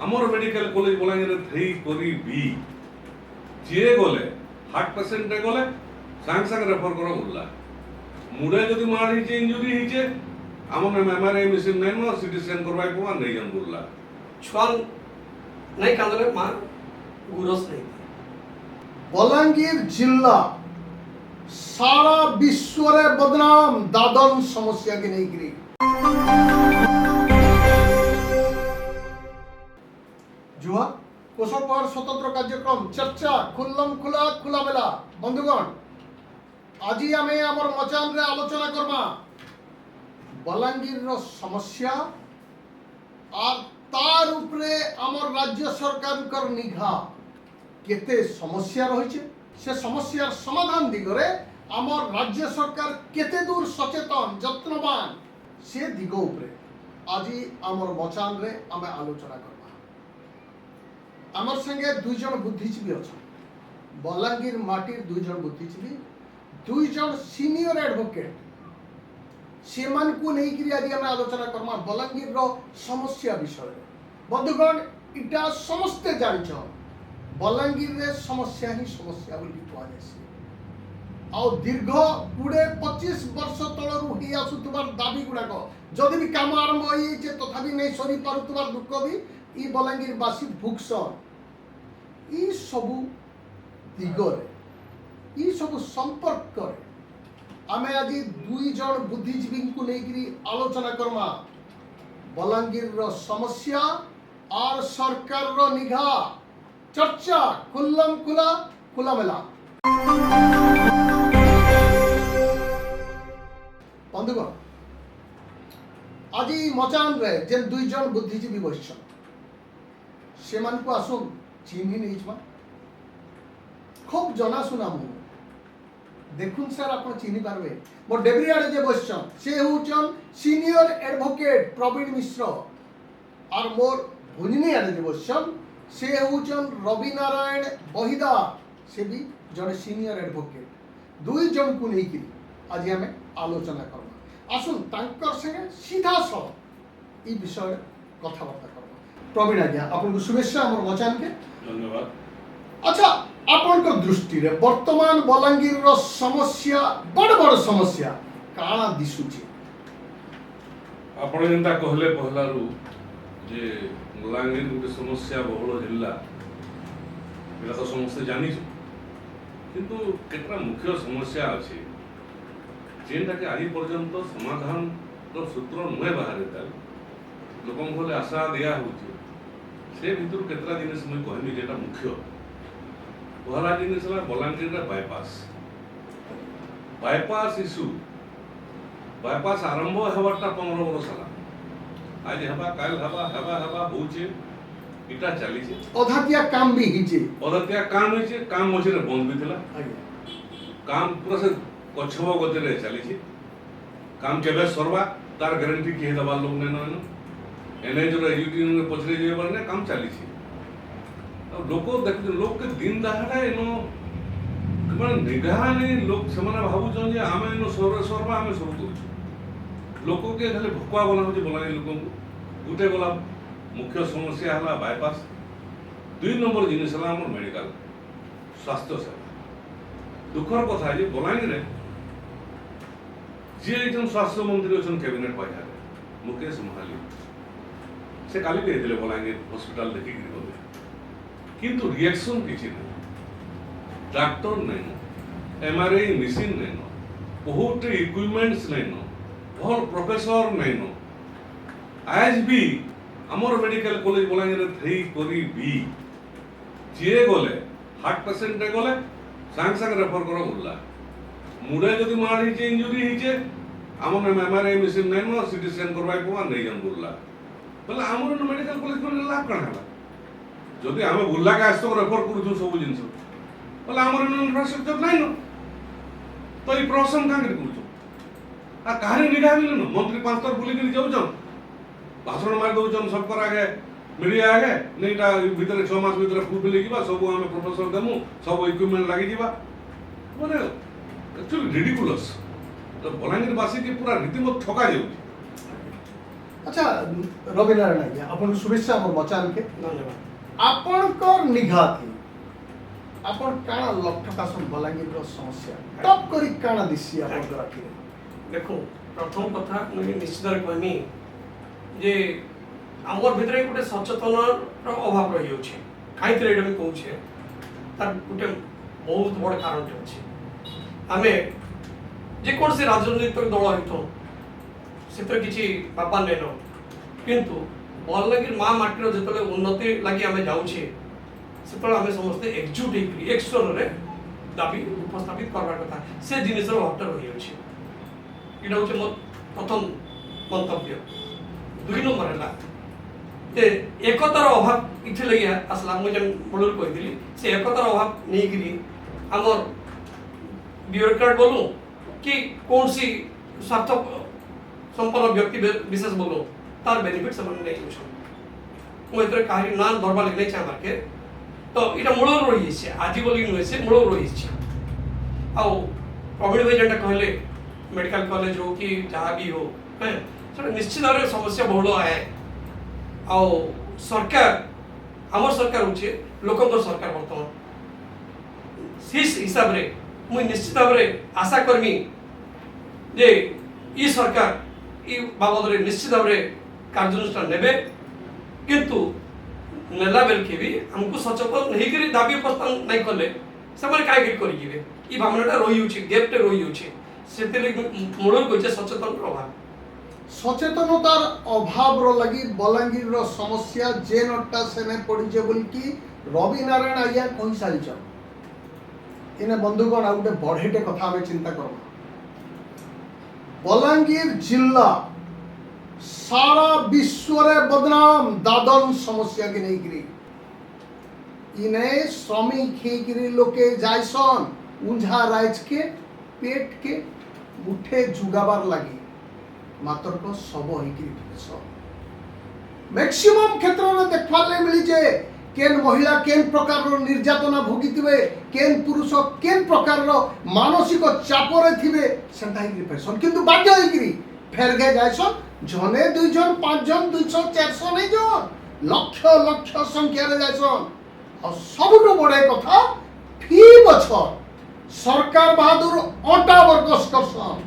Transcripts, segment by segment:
আমার medical college বলাঙ্গীরে থই করি বি যে গলে হার্ট পেশেন্টে গলে সাং সাং রেফর করা উল্লা মুড়ে যদি মার হয়েছে ইঞ্জুরি হয়েছে আমার এমআরআই মেশিন নাই না সিটি স্ক্যান করবাই পা নেই জান বললা ছুয়ান নাই কান্দলে মা গুরস নাই বলাঙ্গীর जिला सारा विश्व रे बदनाम दादन समस्या के नहीं गिरी जुआ कोशल पर स्वतंत्र कार्यक्रम चर्चा खुल्लम खुला खुला मेला बंधुगण आज आमे आमर मचान रे आलोचना करबा बलांगीर रो समस्या और तार उपरे आमर राज्य सरकार कर निघा केते समस्या रही से समस्यार समाधान दिगरे आमर राज्य सरकार केते दूर सचेतन यत्नवान से दिग उपरे आज आमर मचान रे आमे आलोचना करबा आमर संगे दुई जन बुद्धिजीवी अच्छा बलांगीर माटीर दुई जन बुद्धिजीवी दुई जन सीनियर एडवोकेट सेमान को नहीं करी आज आमे आलोचना करबा बलांगीर रो समस्या विषय बंधुगण इटा समस्ते जानिछ बलांगीर रे समस्या ही समस्या बोली कह आ दीर्घ 20-25 वर्ष तलर ही आसुतबार दाबी गुड़ाक जदि भी काम आरंभ हो तथापि नहीं सरी पारुतबार दुख भी ई बलांगीर बासी भुगसन ई सबु दिगरे ई सबु संपर्क करे आमे आज दुई जन बुद्धिजीवी को लेकरी आलोचना करमा बलांगीर रो समस्या और सरकार रो निघा चर्चा खुल्लम खुला खुला मेला बंधुगण आज मचान रे जेन दुई जन बुद्धिजीवी बसछन सेमान को आसुन चिन्हि नहीं खूब जनाशुना मु देखुन सर आप चिन्हि पारबे मोर डेबरी आड़े जे बसछन से होचन सीनियर एडवोकेट प्रवीण मिश्र और मोर भुजनी आड़े जे बसछन से होचन रवि नारायण बहिदा से भी जड़े सीनियर एडवोकेट दुई जन को नहीं आज आम आलोचना करबा आसुन तांकर संगे सीधा सह ई विषय कथबार्ता करबा प्रवीण आज्ञा आपन को शुभेच्छा हमर मचान के धन्यवाद। अच्छा आपन को दृष्टि रे वर्तमान बलांगीर रो समस्या बड़ बड़ समस्या काना दिसुची आपण जेंता कहले पहलारू जे बलांगीर गोटे समस्या बहुल जिला एटा तो समस्ते जानी किंतु केतरा मुख्य समस्या अच्छे जेनटा के आज पर्यंत समाधान तो सूत्र नुहे बाहर लोक बोले आशा दिया होचे से भितर केतरा जिनिस मुई कहमी जेटा मुख्य पहला जिनिस है बलांगीर बायपास इश्यू बायपास आरंभ होवाटा 15 वर्ष है आज हवा काल हवा हवा हवा होचे इटा चली छे अधातिया काम भी हिचे अधातिया काम होचे काम मझे बंद भी थिला काम पूरा से कछव गति रे चली छे काम केबे सरवा तार गारंटी के दबा लोग ने न एने जो यूटीएन में पछरे जे बने काम चली छे अब लोग देख लोग के दिन दहाड़ा एनो माने निगाहानी लोग समाना भाबु जे आमे एनो सरवा आमे सब करू लोक के खाली भुकुआ बना हो बलांगीर लोक गोटे गला मुख्य समस्या है बायपास दुई नंबर जिनिस है आम मेडिकल स्वास्थ्य सेवा दुखर कथा है बलांगीर जी एक स्वास्थ्य मंत्री अच्छा कैबिनेट पाइबारे मुकेश महाली से काली कहते बलांगीर हॉस्पिटल देखिक गले किंतु रिएक्शन किसी ना डॉक्टर नहीं एमआरआई मेसीन नहीं बहुत इक्विपमेंट्स नहीं भल प्रोफेसर नहीं नो आज भी आमर मेडिकल कॉलेज बलांगीर थई करी बी जे गले हार्ट पेशेंटे गले सांग सांग रेफर करा उल्ला मुड़े जदि मार होइছে इंजुरी होइছে आमर एमआरआई मेशिन नहीं नो सिटी स्कैन करबाई पा नहीं जान बोलला बोले आमर मेडिकल कॉलेज में लाभ कण हला जदि आमे बुल्ला के आस्तो रेफर करू सब जिंस बोले आमर इंफ्रास्ट्रक्चर नहीं नो तो ई प्रोसेस कांग करू आ कहानी निगाह मिलन मंत्री 5 तर बुली के जाउछन भाषण मार दउछन सबकर आगे मीडिया आगे नहींटा भीतर 6 मास भीतर फुल लेकिबा सब हमें प्रोफेसर देमु सब इक्विपमेंट लागि दिबा माने एक्चुअली रिडिकुलस तो बलांगीर बासी के पूरा रीतिमत ठका जाउछ আচ্ছা রবি নারায়ণ আজ্ঞା ଆପଣଙ୍କୁ শুভেচ্ছা আমার মচানকে ଧନ୍ୟବାଦ। ଆପଣଙ୍କର ନିଘାତି ଆପଣ କାଣା ଲକ୍ଷ୍ୟ କାସନ ବଲାଙ୍ଗୀରର ସମସ୍ୟା ଟପ୍ କରି କାଣା ଦିଶି ଆପଣଙ୍କର ଆଖିରେ ଦେଖୁ ପ୍ରଥମ କଥା ମୁଇଁ ନିଶ୍ଚିତ ଭାବେ କହିମି ଯେ ଆମର ଭିତରେ ଗୋଟେ ସଚେତନର ଅଭାବ ରହିଯାଉଛି କାହିଁକି ଏଇଟା ମୁଁ କହୁଛେ ତାର ଗୋଟେ ବହୁତ ବଡ଼ କାରଣଟେ ଅଛି ଆମେ ଯେକୌଣସି ରାଜନୈତିକ ଦଳ ହେଇଥାଉ ସେଥିରେ କିଛି ବାପା ନେନ କିନ୍ତୁ ବଲାଙ୍ଗୀର ମା ମାଟିର ଯେତେବେଳେ ଉନ୍ନତି ଲାଗି ଆମେ ଯାଉଛେ ସେତେବେଳେ ଆମେ ସମସ୍ତେ ଏକଜୁଟ ହେଇକି ଏକ ସ୍ୱରରେ ଦାବି ଉପସ୍ଥାପିତ କରବାର କଥା ସେ ଜିନିଷର ଅଭାବଟା ରହିଯାଉଛି ଏଇଟା ହଉଛି ମୋର ପ୍ରଥମ ମନ୍ତବ୍ୟ। 2 ନମ୍ବର ହେଲା ଯେ ଏକତାର ଅଭାବ ଇଥିଲାଗି ଆସିଲା ମୁଁ ଯେନ୍ ମୂଳରୁ କହିଥିଲି ସେ ଏକତାର ଅଭାବ ନେଇକିରି ଆମର ବ୍ୟୁରୋକ୍ରାଟ ବୋଲୁ କି କୌଣସି ସ୍ୱାର୍ଥ ସମ୍ପନ୍ନ ବ୍ୟକ୍ତି ବିଶେଷ ବୋଲୁ ତାର ବେନିଫିଟ୍ ସେମାନେ ନେଇଯାଉଛନ୍ତି ମୁଁ ଏଥିରେ କାହାରି ନାଁ ଧରବା ଲାଗି ନାଇଁ ଚାହିଁବାର୍କେ ତ ଏଇଟା ମୂଳରୁ ରହିଯାଇଛି ଆଜି ବୋଲି ନୁହେଁ ସେ ମୂଳରୁ ରହିଯାଇଛି ଆଉ ପ୍ରବୀଣ ଭାଇ ଯେନ୍ଟା କହିଲେ मेडिकल कॉलेज हो कि जहाँ भी हो है सेटा निश्चित भाव समस्या बहुल आए आओ सरकार आमर सरकार होचे लोकंर सरकार बर्तमान से हिसाब रे मुई निश्चित भाव आशा करमी जे ई सरकार ई बाबद रे निश्चित भाव कार्यानुष्ठान नेबे किंतु नेला बेल के भी हमको सचेतन नहीं करी दाबी उपस्थान नहीं कले से काय करिवे ई भावनाटा रही होची गैपटे रही होची मूल सचेतन अभाव सचेतनतार अभाव लगी बलांगीर समस्या जे नटा सेने पड़ीजे बोल कि रवि नारायण आज्ञा कही सारी इने बंधुगण आ गोटे बढ़ेटे कथा आम चिंता कर बलांगीर जिला सारा विश्व रे बदनाम दादन समस्या के नहीं इने श्रमिक हेकरी लोके जायसन उंझा राइज के पेट के मुठे जुगाबार लगी मात्र को सब मैक्सिमम क्षेत्र में देखवार ले मिली जे केन महिला केन प्रकार रो निर्यातना भोगितिबे केन पुरुष केन प्रकार रो मानसिक चाप रे थिबे सेंटा हिकरी पैसन किंतु बाध्य हिकरी फेर गे जायसन जने 2 जन 5 जन 200 400 नहीं जन लक्ष लक्ष संख्या रे जायसन और सबटो बड़े कथा फी बछर सरकार बहादुर अटा वर्कस करसन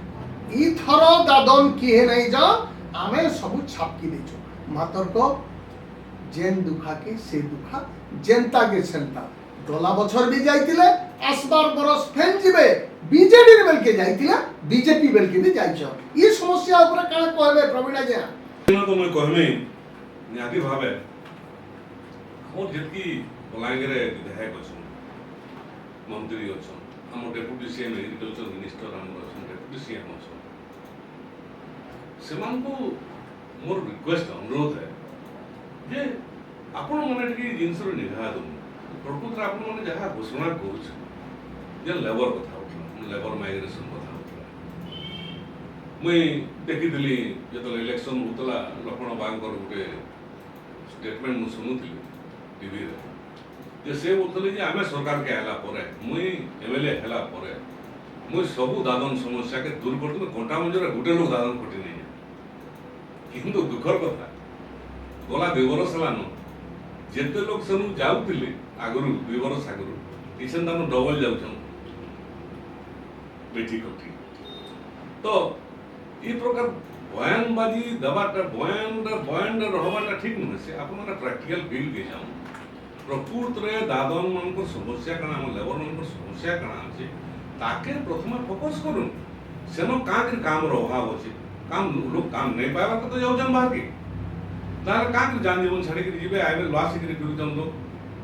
ई थर दादन किए नहीं जा आमे सब छापकी देछो मातर को जेन दुखा के से दुखा जेनता के सेंता गला बछर भी जाइतिले आसबार बरस फेन जिबे बीजेडी रे बेल के जाइतिले बीजेपी बेल के भी जाइछो ई समस्या ऊपर काने कहबे प्रवीण जे तो मैं कहमे नियाती भाबे हम जेतकी बलांगीर विधायक अछन मंत्री अछन हम डेप्यूटी सीएम एग्रीकल्चर मिनिस्टर हम डेप्यूटी सीएम अछन सेमान को मोर रिक्वेस्ट अनुरोध है जे आपण माने टिके जिनसर निघा दो प्रकृत आपण माने जहा घोषणा करूछ जे लेबर कथा उठला लेबर माइग्रेशन कथा उठला मुई देखि दिली जतले इलेक्शन होतला लखन बांकर गुटे स्टेटमेंट मु सुनुथि टीवी रे जे से बोलथले जे आमे सरकार के हला परे मुई एमएलए हला परे मुई सबु दादन समस्या के दूर करते घंटा मंजरे गुटे लोग दादन कटि नहीं किंतु दुखर कथा गला 2 बरस हलान जेते लोग सनु जाउतिले आगरु 2 बरस आगरु किछन दाम डबल जाउछन बेटी कटी तो ई प्रकार बयानबाजी दबाटा बयान रहबाटा ठीक नुहे से आपन प्रैक्टिकल फील के जाऊ प्रकृत रे दादन मन को समस्या कना हम लेबर मन को समस्या कना अछि ताके प्रथम फोकस करूं सेनो काक काम रो अभाव अछि काम लोग काम नहीं पावा तो जाउछन बाहर के तार काक जान जीवन छाड़ी के जीवे आइबे लॉस के फिरुछन लोग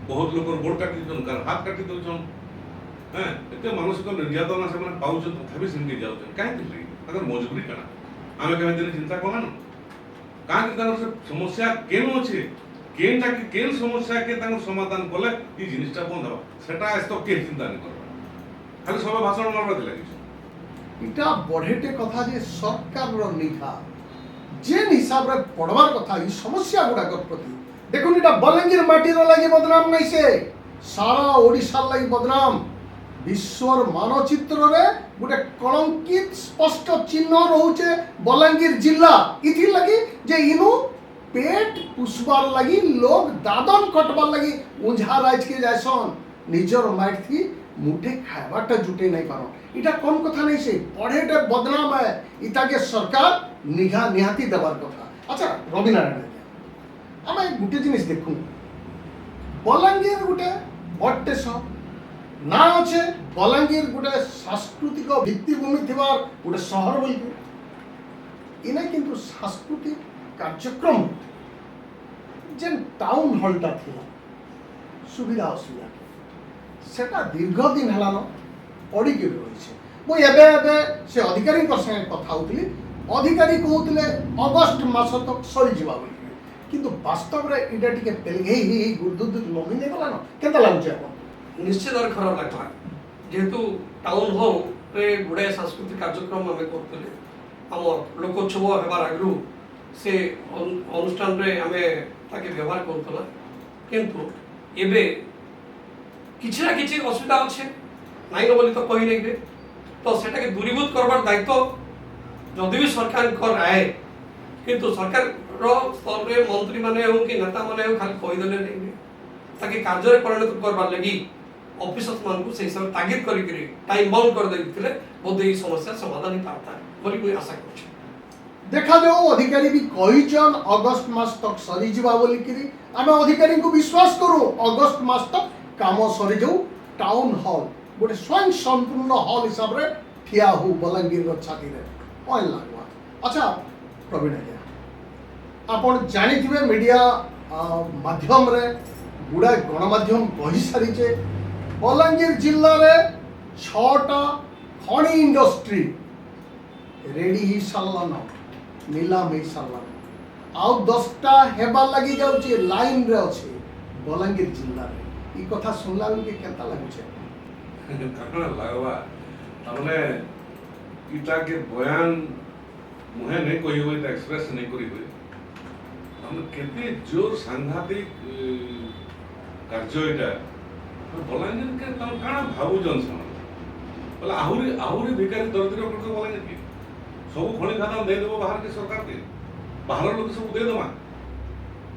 बहुत लोग गोड़ काटी दन कर हाथ काटी दउछन हैं एते मानसिक निर्यातना से मन पाउछ तथापि सिंगे जाउछन काहे दिली अगर मजबूरी कना आमे केमे दिन चिंता कोना न काक तार से समस्या केन अछि केन ताकि केन समस्या के तांग समाधान कले ई जिनिसटा बंद हबा सेटा एस्तो के चिंता नै करबा खाली सब भाषण मारबा दिला इटा बढ़ेटे कथा जे सरकार रो निखा जेन हिसाब रे पढ़वार कथा ई समस्या गुडा कर प्रति देखुन इटा बलांगीर माटी रो लागि बदनाम नै से सारा ओडिसा लागि बदनाम विश्वर मानचित्र रे गोटे कलंकित स्पष्ट चिन्ह रोचे बलांगीर जिला इथि लगी जे इनु पेट पुषबार लगी लोग दादन कटबार लगी उंझा राज के जायसन निजर माइट थी मुठे खाइबाटा जुटे नहीं पारो इटा कौन कथा नहीं से पढ़ेटे बदनाम है इता के सरकार निघा निहाती देवार कथा। अच्छा रविनारायण आम गोटे जिनिस देखूँ बलांगीर गोटे बड़टे सहर ना अच्छे बलांगीर गोटे सांस्कृतिक भित्तिभूमि थिबार गोटे सहर बोल इने किंतु सांस्कृतिक कार्यक्रम जेन टाउन हॉलटा थिला सुविधा असुविधा सेटा दीर्घ दिन हेलान पड़ी के रही मु एबे एबे से अधिकारी संगे कथा होतली अधिकारी कहउतले अगस्त मास तक सरी जिबा बोली किंतु वास्तव रे इडा टिके पेलगेई ही गुरदुद लमी ने गला न केता लागुचे आपन निश्चित और खराब लगला जेहेतु टाउन हॉल रे गुड़े सांस्कृतिक कार्यक्रम आम करते आम लोकोत्सव हेबार आगु से अनुष्ठान रे आम ताके व्यवहार करूला किंतु एबे किछि ना किछि असुविधा अच्छे नाइन बोली तो कही नहीं तो सेटा के दूरीभूत करबार दायित्व जदि भी सरकार कर आए किंतु सरकार रो स्तर रे मंत्री माने हो कि नेता माने हो खाली कही देले नहीं ताकि कार्य रे परिणत करबार लगी ऑफिसर्स मान को सही समय तागिद करी करी टाइम बाउंड कर देथिले बोध ई समस्या समाधान ही पाता है बोली कोई आशा करछ देखा जाओ अधिकारी भी कहीचन अगस्त मास तक सरी जिबा बोली करी आमे अधिकारी को विश्वास करू अगस्त मास तक काम सरी जाऊ टाउन हॉल गोटे स्वयं संपूर्ण हॉल हिसाब रे ठिया हो बलांगीर रो छाती रे ऑन लागवा। अच्छा प्रवीण आज्ञा आपण जानिथिबे मीडिया माध्यम रे गुडा गणमाध्यम कही सारी जे बलांगीर जिल्ला रे 6टा खणी इंडस्ट्री रेडी ही सारलान नीलाम ही सारलान आउ 10टा हेबा लगी जाउची लाइन रे अछि बलांगीर जिल्ला रे ई कथा सुनला के केता लागुचे कतना लागवा हमने इटा के बयान मुहे नहीं कोई हुई एक्सप्रेस नहीं करी हुई हम केते जोर सांघातिक कार्य इटा बलांगीर के तम काना भाबु जनसन बोला आहुरी भिखारी दरिद्र लोक बलांगीर के सब खणी खाता दे देबो बाहर के सरकार के बाहर लोक सब दे दमा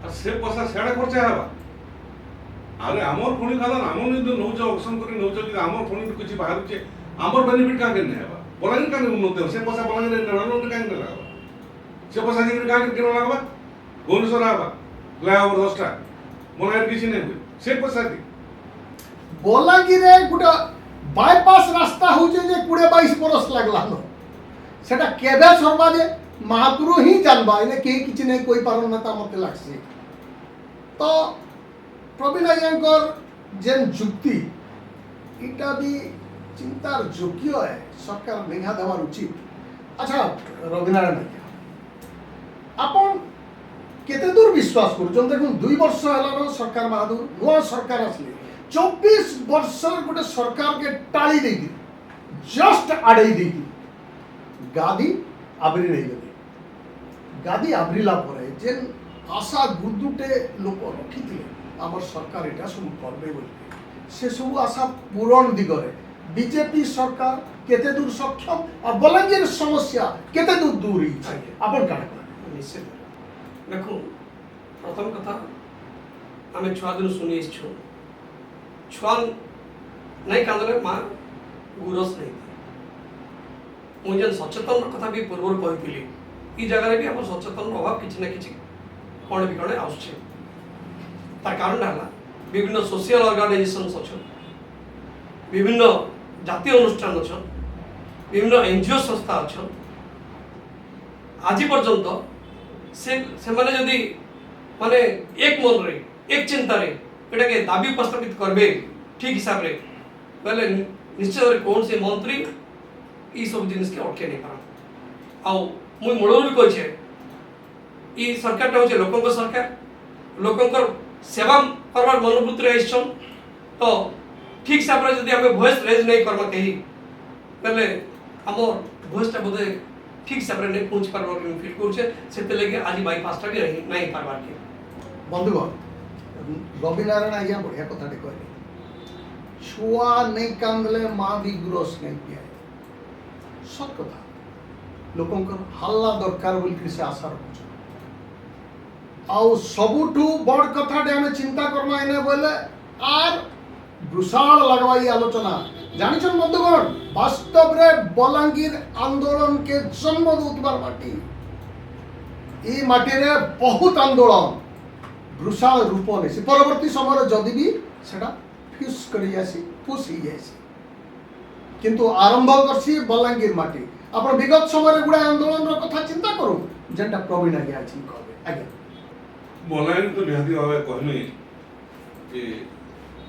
आ से पैसा सेडा खर्चा हवा अरे आमर खणी खाता आमर नि नौच ऑप्शन करी नौच कि आमर खणी किछि बाहर के आमर बेनिफिट का के नै हवा बलांगीर का उन्नति से पैसा बलांगीर ने नलो का के लागबा से पैसा जिन का के लागबा भुवनेश्वर आबा फ्लाईओवर 10टा बलांगीर किछि नै हुई से पैसा दी बलांगीर गोटे बाईपास रास्ता हो जे 20-22 बरस लागला न सेटा केबे सरबा जे महापुरु ही जानबा इने के किछि नै कोई पारन नेता मते लागसी तो प्रवीण अय्यंकर जेन जुक्ति इटा भी चिंतार योग्य है सरकार निघा देवार उचित। अच्छा रविनारायण आपण केते दूर विश्वास करू देखो 2 वर्ष हलानो सरकार बहादुर नुआ सरकार असले 24 वर्ष गोटे सरकार के टाली देगी जस्ट आड़े देगी गादी आबरी नहीं गले गादी आबरीला परे जेन आशा गुरुदुटे लोक रखिथिले आमर सरकार एटा सब करबे बोली से सब आशा पूरण दिगरे बीजेपी सरकार केते दूर सक्षम और बलांगीर समस्या केते दूर दूरी आपण काढ निश्चित देखो प्रथम कथा आमे छुआ दिन सुनी इच्छु छुआ नहीं कांदले मां गुरस नहीं मुझे सचेतन कथा भी पूर्व कही ई जगह भी हम सचेतन अभाव किछि ना किछि कोण भी कोण आउछ तार कारण है विभिन्न सोशल ऑर्गेनाइजेशन अच्छा विभिन्न जातीय अनुष्ठान अच्छा विभिन्न एनजीओ संस्था अच्छा आज पर्यंत से माने जदि माने एक मन रे एक चिंता रे एटा के दाबी उपस्थापित करबे ठीक हिसाब रे पहले निश्चित रे कौन से मंत्री ई सब जिनिस के अटके नहीं पारा आ मुई मूलरू भी कहछे ई सरकार होचे लोकंक सरकार लोकंकर सेवा करवार मनोवृत्ति रहिछन तो ठीक हिसाब रे जदि हमें वॉइस रेज नहीं करबा कही पहले हमर वॉइस ता बोधे ठीक हिसाब रे नहीं पहुंच पारबार के फील करछे सेते लगे आज बाईपास टा भी नहीं पारबार के बंधुगण रविनारायण आज्ञा बढ़िया कथाटे कहले छुआ नहीं कांदले माँ भी ग्रोस नहीं पिया सत कथा लोकंकर हल्ला दरकार बोल से आशा रखुछ आउ सबुठू बड़ कथाटे आमे चिंता करमा एने बोले आर विशाल लगवाई आलोचना जानिछन बंधुगण वास्तव रे बलांगीर आंदोलन के जन्म दूतबार माटी ई माटी रे बहुत आंदोलन विशाल रूप नेसी परवर्ती समय जदि भी सेटा फिस करी आसी फुस ही जासी किंतु आरंभ करसी बलांगीर माटी आपण विगत समय रे गुडा आंदोलन रो कथा चिंता करू जेंटा प्रवीण आगे अछि कहबे आगे बलांगीर तो निहाती भावे कहमी कि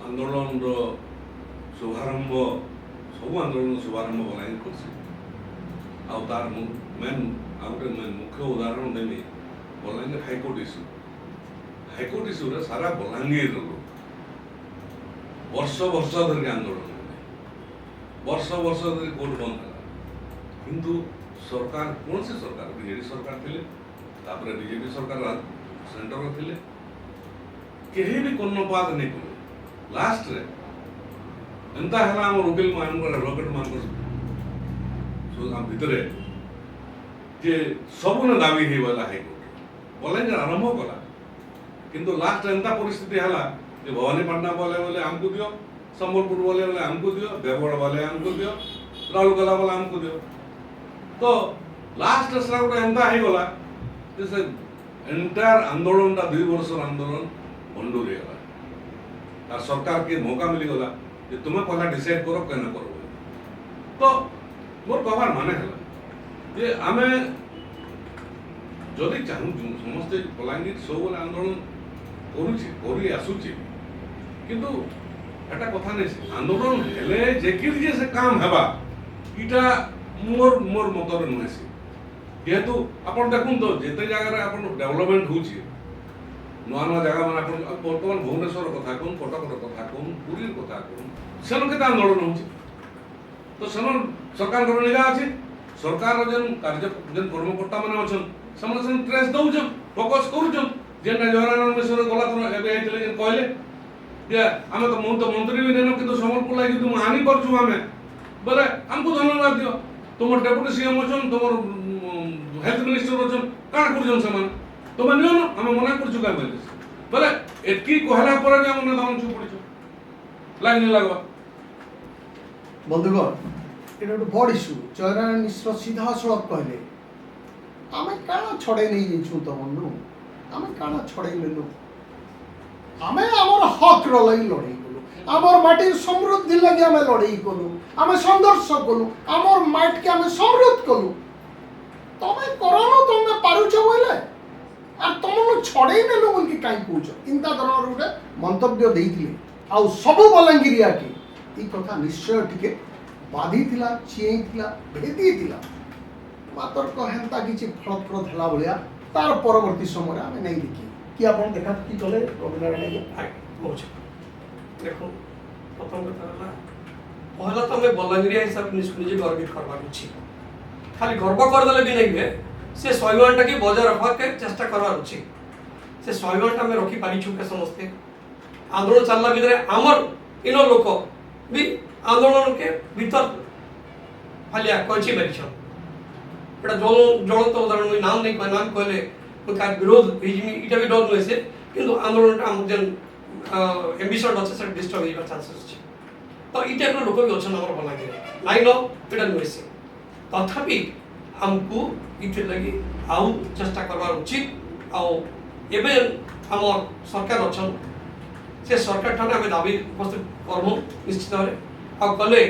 आंदोलन रो शुभारंभ सब आंदोलन शुभारंभ बलांगीर करसी आ तार मेन आउटे मेन मुख्य उदाहरण देमी बलांगीर हाईकोर्ट इश्यू रे सारा बलांगीर रो वर्ष वर्ष धरि आंदोलन वर्ष धरि कोर्ट बंद है किंतु सरकार कौन से सरकार बीजेडी सरकार थिले तापर बीजेपी सरकार सेंटर थिले केही भी कर्णपात नहीं कले लास्ट रे एंता हला हम वकील मान रॉकेट मान सो हम भितरे जे सबने दाबी हे वाला है बलांगीर आरंभ कला किंतु लास्ट एंता परिस्थिति हला जे भवानी पटना बोले हमको दियो संबलपुर बोले हमको दियो देवगढ़ बोले हमको दियो राउरकेला बोले हमको दियो तो लास्ट असरा गोटे एंता हे गला जे से एंटायर आंदोलन ता 2 वर्ष आंदोलन बंडू रे गला आ सरकार के मौका मिली गला जे तुमे पहला डिसाइड करो केना करो तो मोर कहबार माने हला जे आमे जदि चाहू समस्त बलांगीर सब आंदोलन करूची करी आसुची किंतु एटा कथा नहीं आंदोलन हेले जेकिर जे से काम हेबा इटा मोर मोर मतरे नुहेसी जेहेतु आपण देखुन तो जेते जगह रे आपण डेवलपमेंट होची नुआ नुआ जगह माने आपण वर्तमान भुवनेश्वर कथा कोन कटक कथा कोन पुरी कथा कोन सेन केता आंदोलन होची तो सेन सरकार कर निगा अछि सरकार जन कार्य जन कर्मकर्ता माने अछन समन सेन ट्रेस दउजन फोकस करूजन जेन जवाहरलाल नेहरू गला तो एबे आइतले जे कहले जे आमे तो मंत्री भी नेनो किंतु समलपुर लागि तुम हानि करछु आमे बोले हमको धन्यवाद दियो तुम डेप्यूटी सीएम अछन तुम हेल्थ मिनिस्टर अछन काण करजन समान तुम नियो न हम मना करछु का बोले एतकी कहला पर जे हम धान छु पड़िछु लाइन लागबा बंधुगण एटा एक बड़ इश्यू जयनारायण मिश्र सीधा सड़क कहले आमे काण छड़े नहीं जेछु तमनु आमे काण छड़े लेलु आमे हमर हक रो लई लड़ाई कलु हमर माटी समृद्धि लगी आमे लड़ाई कलु आमे संघर्ष कलु हमर माटी के आमे समृद्ध कलु तमे करनो तमे पारुछ बोले आ तमनु छड़े नेलु बोल के काई कहूछ इंता धरनर उठे मंतव्य देइथिले आ सब बलांगीरिया के ई कथा निश्चय टिके बाधी थिला चेई थिला भेदी थिला मातर कहेंता किछि फलप्रद हला भलिया तार परवर्ती समय आमे नहीं देखी कि आपण देखा कि चले रविनारायण हाय मोछ देखो प्रथम कथा हला पहला तो मैं बलांगीरिया हिसाब निजे गर्वित करबा छी खाली गर्व कर देले भी नहीं हुए से 100 घंटा की बजाय रखवा के चेष्टा करवा छी से 100 घंटा में रखी पारी छु के समझते आंदोलन चलला भीतर हमर इनो लोक भी आंदोलन के भीतर फालिया कोची बरिछ एटा जल तो उदाहरण नाम नहीं कोई नाम कहले उनका विरोध इटा भी डर नसे किंतु आंदोलन हम जन एम्बिशन अच्छे से डिस्टर्ब होइबा चांसेस छै तो इटा को लोक भी अछन हमर बलांगीर लाइन एटा नसे तथापि हमको इथे लगी आउ चेष्टा करवा उचित आउ एबे हमर सरकार अछन से सरकार ठाने हमें दाबी उपस्थित करमु निश्चित भावे आ कले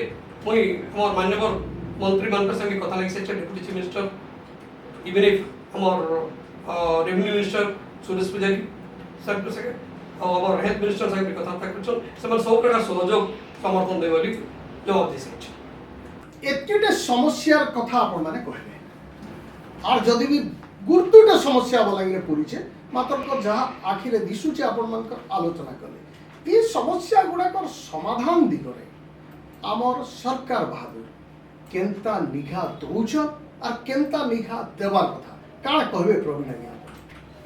मुई हमर माननीय मंत्री मान संगे कथा लगी से deputy chief minister even if हमर रेवेन्यू मिनिस्टर सुरेश पुजारी सर सके और हमर हेल्थ मिनिस्टर संगे कथा तक सब प्रकार सहयोग समर्थन दे बोली जवाब दे सके एतटे समस्यार कथा आपण माने कहले और जदि भी गुरुत्वटा समस्या बलांगीर पड़े मात्र को जहाँ आखिरे दिशुचे आपण मान आलोचना कले ये समस्या गुड़ाकर समाधान दिगरे आमर सरकार बहादुर केंता निघा दौच और केंता निघा देवार कथा काण कहबे प्रवीण आज्ञा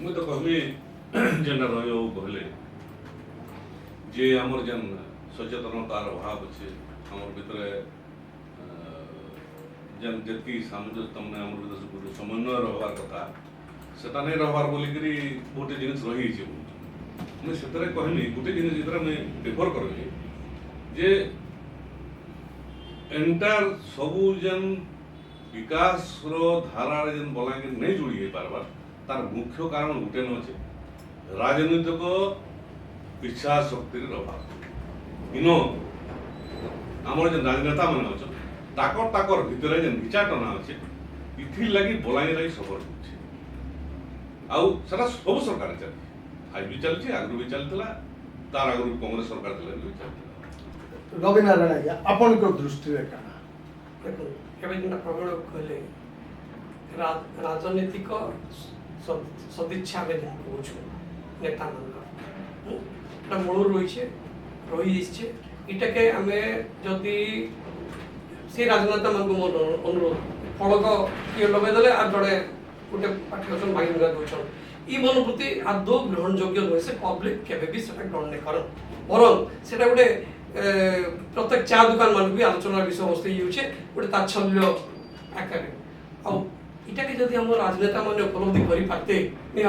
मु तो कहबे जेना रहयो कहले जे हमर जन ସଚେତନତାର ଅଭାବ ଅଛି ଆମର ଭିତରେ ଯେନ୍ ଯେତିକି ସାମଞ୍ଜସ୍ୟ ତାମାନେ ଆମର ଭିତରେ ଗୋଟେ ସମନ୍ୱୟ ରହିବାର କଥା ସେଟା ନାଇଁ ରହିବାର ବୋଲିକିରି ଗୋଟେ ଜିନିଷ ରହିଯାଇଛି ମୁଇଁ ସେଥିରେ କହିଲି ଗୋଟେ ଜିନିଷ ଯେତେବେଳେ ମୁଇଁ ପ୍ରିଫର କରିବି ଯେ ଏଣ୍ଟାର ସବୁ ଯେନ୍ ବିକାଶର ଧାରାରେ ଯେନ୍ ବଲାଙ୍ଗୀର ନେଇ ଯୋଡ଼ି ହେଇପାରବା ତାର ମୁଖ୍ୟ କାରଣ ଗୋଟେ ନ ଅଛେ ରାଜନୈତିକ ଇଚ୍ଛା ଶକ୍ତିର ଅଭାବ ଇନ ଆମର ଯେନ୍ ରାଜନେତା ମାନେ ଅଛନ୍ ତାକର ଭିତରେ ଯେନ୍ ବିଚାଟନା ଅଛେ ଇଥିର୍ ଲାଗି ବଲାଙ୍ଗୀର ଲାଗି ସଫର ହଉଛି ଆଉ ସେଟା ସବୁ ସରକାର ଚାଲିଛି ଆଜି ବି ଚାଲିଛି ଆଗରୁ ବି ଚାଲିଥିଲା ତାର ଆଗରୁ କଂଗ୍ରେସ ସରକାର ଥିଲା ବି ଚାଲିଥିଲା ରବିନାରାୟଣ ଆଜ୍ଞା ଆପଣଙ୍କ ଦୃଷ୍ଟିରେ କାଣା ଦେଖନ୍ତୁ ଏବେ ଯେନ୍ଟା ପ୍ରବଳ କହିଲେ ରାଜନୈତିକ ସଦିଚ୍ଛା ଆମେ ଯେନ୍ କହୁଛୁ ନେତାମାନଙ୍କର এটা মূলর রয়েছে রয়েছে এটাকে আমি যদি সেই রাজনেতা মানুষ অনুরোধ ফলক কিଏ লগাইদেলে আর জনে গোটে পার্টি অছন ভাঙি ভুঙা দৌছন এই মনোবৃত্তি আদৌ গ্রহণযোগ্য নয় সে পাবলিক কেবে বি সেটা গ্রহণ নেই করেন বরং সেটা গোটে প্রত্যেক চা দোকান মানুষ বি আলোচনার বিষয়বস্তু ইয়ে হচ্ছে গোটে তাচ্ছল্য আকারে এটাকে যদি আমার রাজনেতা মানে উপলব্ধি করে পারতে মুই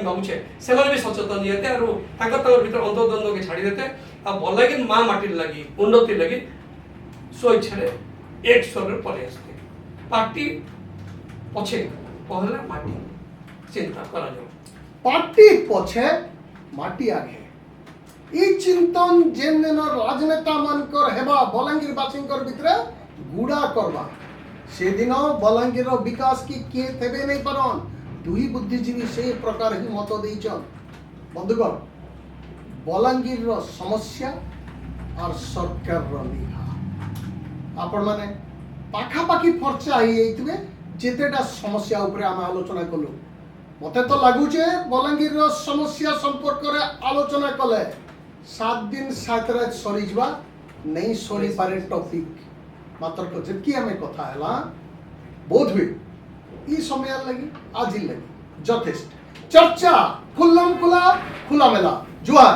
ভাবুছে সেমানে বি সচেতন নিতে আর তাঙ্কর ভিতরে অন্তর্দ্বন্দ্বকে ছাড়ি দিতে আর বলাগিন মা মাটির লাগি উন্নতির লাগি স্বইচ্ছারে এক স্বরের পরে আসতে পার্টি পছে পহলা মাটি চিন্তা করা যাবে পার্টি পছে মাটি আগে এই চিন্তন যেন রাজনেতা মানকর হেবা বলাঙ্গীর বাসীঙ্কর ভিতরে গুড়া করবা সেদিন বলাঙ্গীর বিকাশ কি কে থেবে নেই পারন দুই বুদ্ধিজীবী সেই প্রকার হি মত দিয়েছন বন্ধুগণ বলাঙ্গীর সমস্যা আর সরকার নিহা আপন মানে পাখাপাখি ফর্চা হয়ে যাইতবে যেতেটা সমস্যা উপরে আমি আলোচনা কলু মতে তো লাগুছে বলাঙ্গীর সমস্যা সম্পর্কে আলোচনা কলে 7 দিন 7 রাত সরি যা নেই সরি পারে টপিক মাত্র যেতকি আমি কথা হেলা বোধ হুয়ে এই সময় লাগি আজি লাগি যথেষ্ট চর্চা খুল্লাম খোলা খোলা মেলা জোয়ার